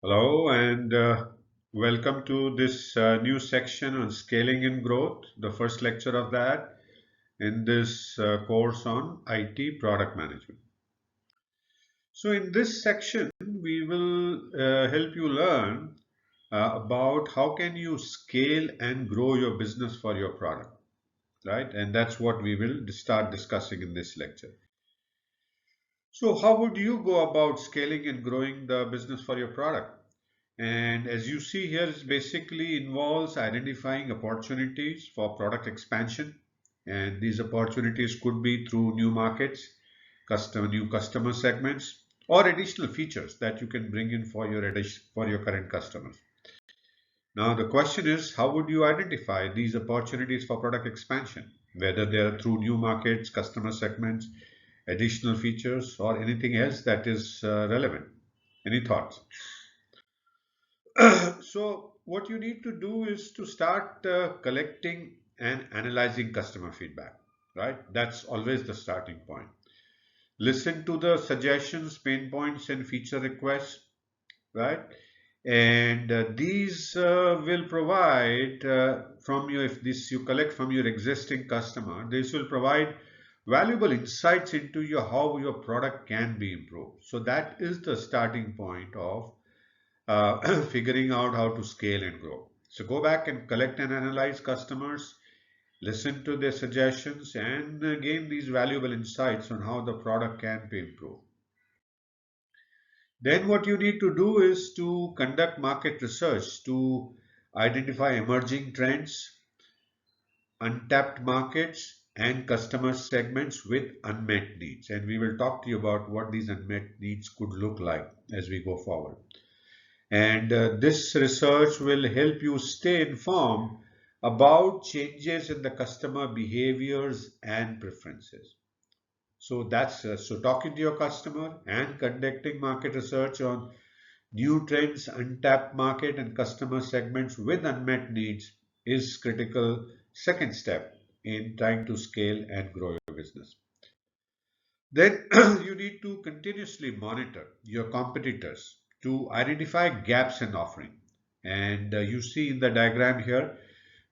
Hello and welcome to this new section on scaling and growth, the first lecture of that in this course on IT product management. So in this section, we will help you learn about how can you scale and grow your business for your product, right? And that's what we will start discussing in this lecture. So how would you go about scaling and growing the business for your product? And as you see here, it basically involves identifying opportunities for product expansion. And these opportunities could be through new markets, new customer segments, or additional features that you can bring in for your current customers. Now, the question is, how would you identify these opportunities for product expansion, whether they are through new markets, customer segments, additional features, or anything else that is relevant? Any thoughts? So what you need to do is to start collecting and analyzing customer feedback, right? That's always the starting point. Listen to the suggestions, pain points, and feature requests, right? And these will provide from you, if this you collect from your existing customer, this will provide valuable insights into how your product can be improved. So that is the starting point of figuring out how to scale and grow. So go back and collect and analyze customers, listen to their suggestions, and gain these valuable insights on how the product can be improved. Then what you need to do is to conduct market research to identify emerging trends, untapped markets, and customer segments with unmet needs. And we will talk to you about what these unmet needs could look like as we go forward. And this research will help you stay informed about changes in the customer behaviors and preferences. So that's so talking to your customer and conducting market research on new trends, untapped market and customer segments with unmet needs is critical second step in trying to scale and grow your business. Then you need to continuously monitor your competitors to identify gaps in offering. And you see in the diagram here,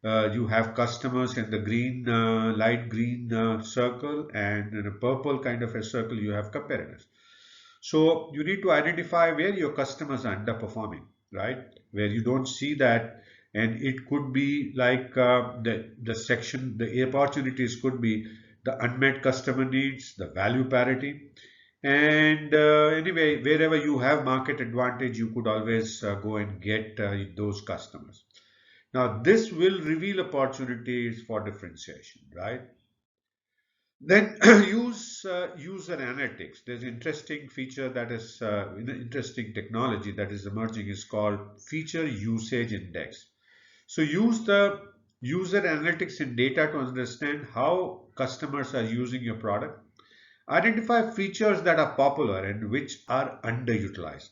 you have customers in the green, light green circle, and in a purple kind of a circle, you have competitors. So you need to identify where your customers are underperforming, right? Where you don't see that, and it could be like the opportunities could be the unmet customer needs, the value parity, and anyway, wherever you have market advantage, you could always go and get those customers. Now, this will reveal opportunities for differentiation, right? Then use user analytics. There's an interesting feature that is interesting technology that is emerging is called feature usage index. So use the user analytics and data to understand how customers are using your product. Identify features that are popular and which are underutilized.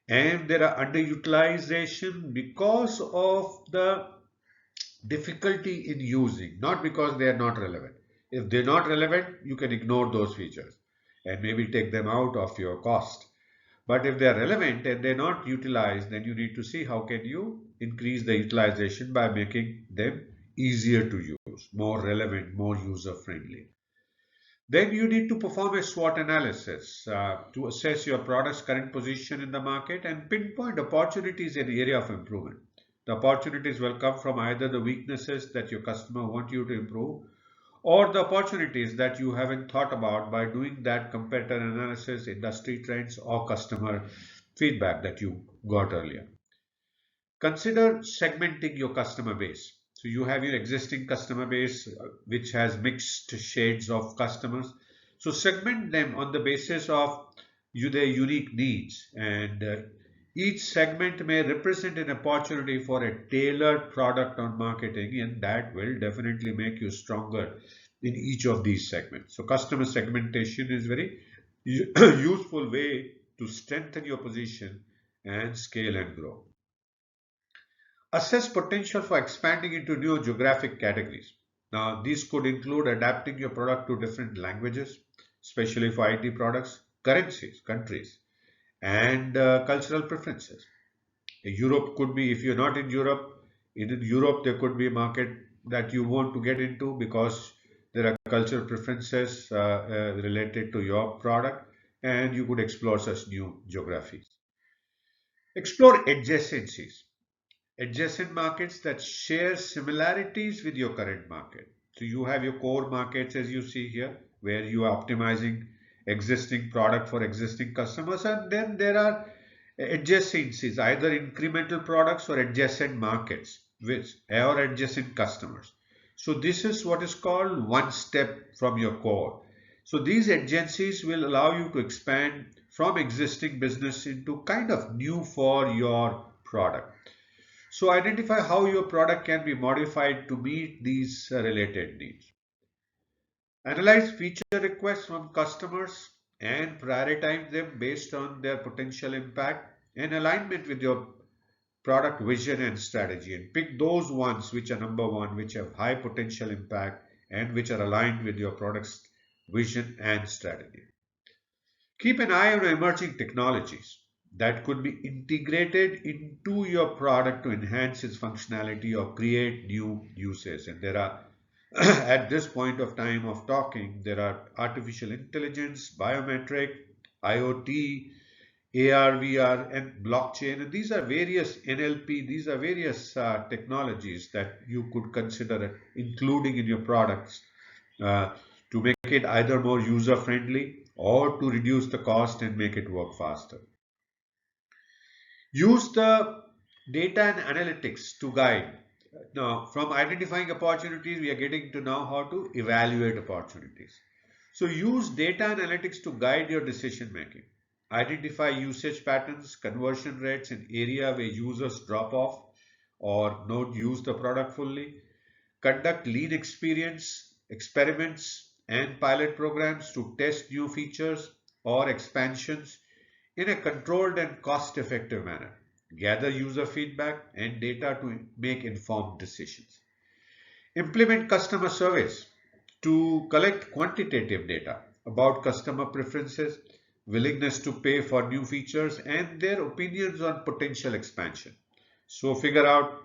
And there are underutilization because of the difficulty in using, not because they are not relevant. If they're not relevant, you can ignore those features and maybe take them out of your cost. But if they're relevant and they're not utilized, then you need to see how can you increase the utilization by making them easier to use, more relevant, more user friendly. Then you need to perform a SWOT analysis to assess your product's current position in the market and pinpoint opportunities in the area of improvement. The opportunities will come from either the weaknesses that your customer want you to improve or the opportunities that you haven't thought about by doing that competitor analysis, industry trends, or customer feedback that you got earlier. Consider segmenting your customer base. So you have your existing customer base, which has mixed shades of customers. So segment them on the basis of their unique needs, and each segment may represent an opportunity for a tailored product on marketing, and that will definitely make you stronger in each of these segments. So customer segmentation is very useful way to strengthen your position and scale and grow. Assess potential for expanding into new geographic categories. Now, these could include adapting your product to different languages, especially for IT products, currencies, countries, and cultural preferences. Europe could be, if you're not in Europe, in Europe there could be a market that you want to get into because there are cultural preferences related to your product, and you could explore such new geographies. Explore adjacencies, adjacent markets that share similarities with your current market. So you have your core markets as you see here, where you are optimizing existing product for existing customers, and then there are adjacencies, either incremental products or adjacent markets which or adjacent customers. So this is what is called one step from your core. So these agencies will allow you to expand from existing business into kind of new for your product. So identify how your product can be modified to meet these related needs. Analyze feature requests from customers and prioritize them based on their potential impact and alignment with your product vision and strategy. And pick those ones which are number one, which have high potential impact and which are aligned with your product's vision and strategy. Keep an eye on emerging technologies that could be integrated into your product to enhance its functionality or create new uses. And there are, at this point of time of talking, there are artificial intelligence, biometric, IoT, AR, VR, and blockchain. And these are various NLP, these are various technologies that you could consider including in your products uh, to make it either more user friendly or to reduce the cost and make it work faster. Use the data and analytics to guide. Now, from identifying opportunities, we are getting to now how to evaluate opportunities. So use data analytics to guide your decision making. Identify usage patterns, conversion rates in area where users drop off or not use the product fully. Conduct lean experience, experiments, and pilot programs to test new features or expansions in a controlled and cost-effective manner. Gather user feedback and data to make informed decisions. Implement customer surveys to collect quantitative data about customer preferences, willingness to pay for new features, and their opinions on potential expansion. So figure out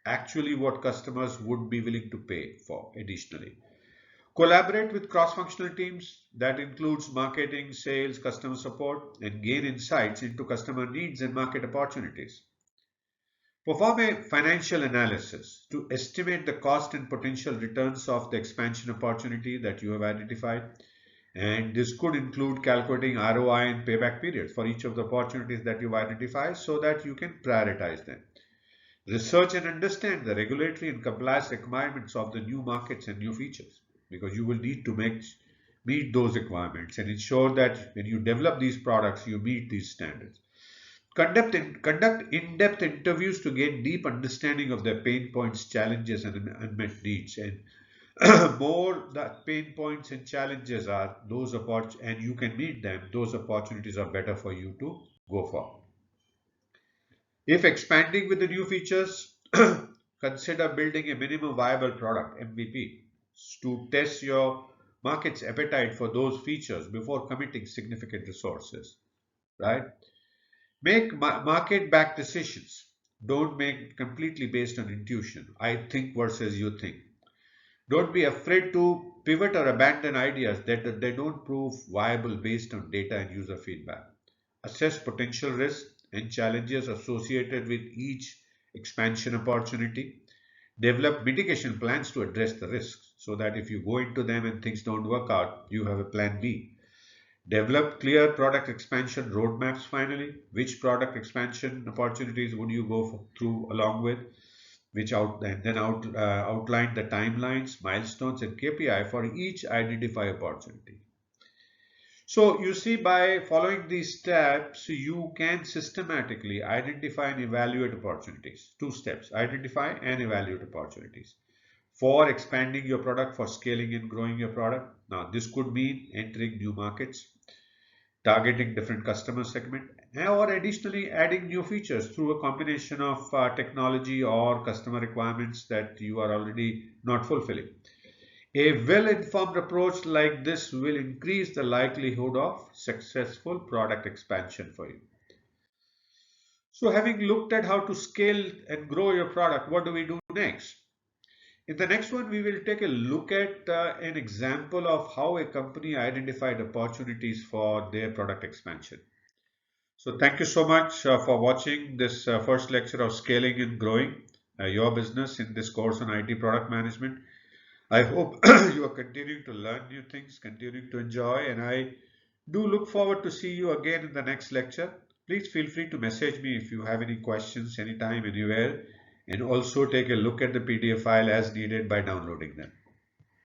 actually what customers would be willing to pay for additionally. Collaborate with cross-functional teams that includes marketing, sales, customer support, and gain insights into customer needs and market opportunities. Perform a financial analysis to estimate the cost and potential returns of the expansion opportunity that you have identified. And this could include calculating ROI and payback periods for each of the opportunities that you've identified so that you can prioritize them. Research and understand the regulatory and compliance requirements of the new markets and new features because you will need to meet those requirements and ensure that when you develop these products, you meet these standards. Conduct in-depth interviews to gain deep understanding of their pain points, challenges, and unmet needs. And more the pain points and challenges are those and you can meet them, those opportunities are better for you to go for. If expanding with the new features, consider building a minimum viable product (MVP) to test your market's appetite for those features before committing significant resources, right? Make market-backed decisions. Don't make completely based on intuition. I think versus you think. Don't be afraid to pivot or abandon ideas that they don't prove viable based on data and user feedback. Assess potential risks and challenges associated with each expansion opportunity. Develop mitigation plans to address the risks so that if you go into them and things don't work out, you have a plan B. Develop clear product expansion roadmaps finally. Which product expansion opportunities would you go through along with? Outline the timelines, milestones, and KPI for each identified opportunity. So you see, by following these steps, you can systematically identify and evaluate opportunities. Two steps: identify and evaluate opportunities for expanding your product, for scaling and growing your product. Now, this could mean entering new markets, targeting different customer segment, or additionally adding new features through a combination of technology or customer requirements that you are already not fulfilling. A well-informed approach like this will increase the likelihood of successful product expansion for you. So having looked at how to scale and grow your product, what do we do next? In the next one, we will take a look at an example of how a company identified opportunities for their product expansion. So thank you so much for watching this first lecture of scaling and growing your business in this course on IT product management. I hope you are continuing to learn new things, continuing to enjoy, and I do look forward to see you again in the next lecture. Please feel free to message me if you have any questions anytime, anywhere, and also take a look at the PDF file as needed by downloading them.